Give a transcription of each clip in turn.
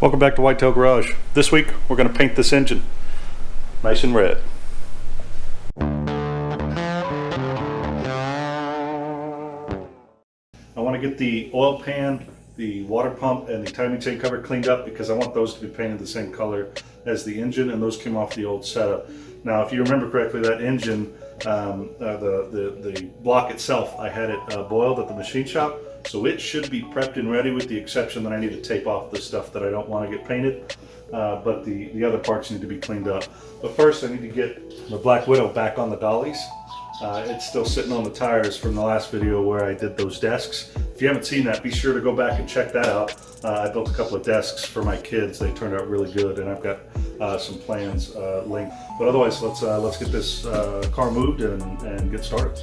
Welcome back to Whitetail Garage. This week we're going to paint this engine nice and red. I want to get the oil pan, the water pump, and the timing chain cover cleaned up because I want those to be painted the same color as the engine, and those came off the old setup. Now, if you remember correctly, that engine, the block itself, I had it boiled at the machine shop, so it should be prepped and ready, with the exception that I need to tape off the stuff that I don't want to get painted, but the other parts need to be cleaned up. But first I need to get the Black Widow back on the dollies. It's still sitting on the tires from the last video where I did those desks. If you haven't seen that, be sure to go back and check that out. I built a couple of desks for my kids. They turned out really good, and I've got some plans linked. But otherwise, let's get this car moved and get started.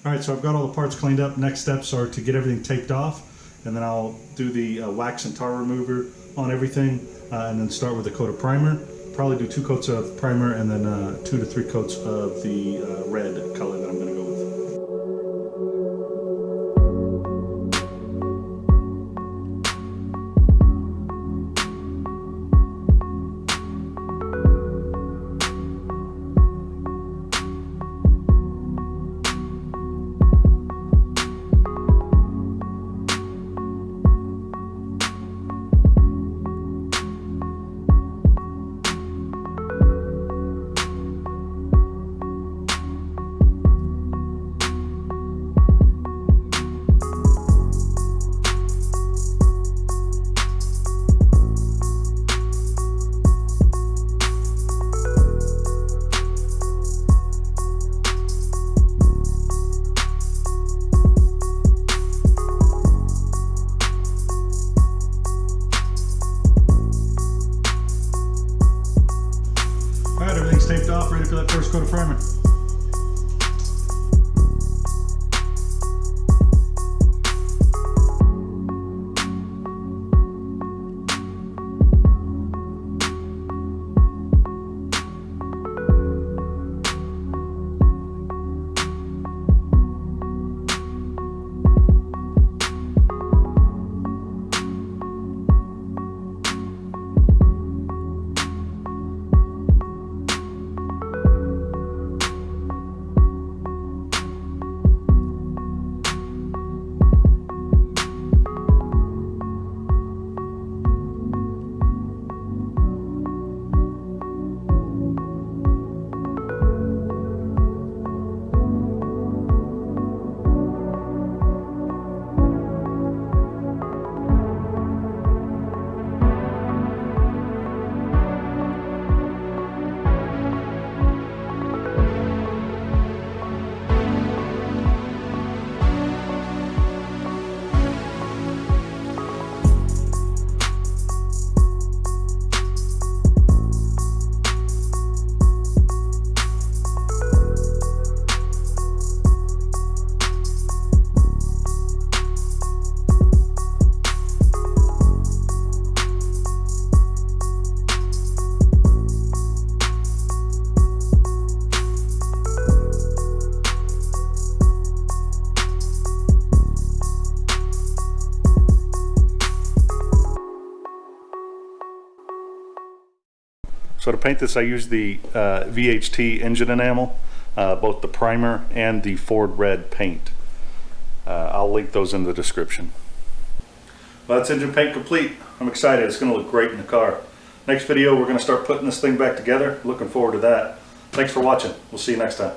Alright, so I've got all the parts cleaned up. Next steps are to get everything taped off, and then I'll do the wax and tar remover on everything, and then start with a coat of primer. Probably do 2 coats of primer and then 2 to 3 coats of the red color that I'm going to go with. Everything's taped off, ready for that first coat of primer. So to paint this, I used the VHT engine enamel, both the primer and the Ford Red paint. I'll link those in the description. Well, that's engine paint complete. I'm excited. It's going to look great in the car. Next video, we're going to start putting this thing back together. Looking forward to that. Thanks for watching. We'll see you next time.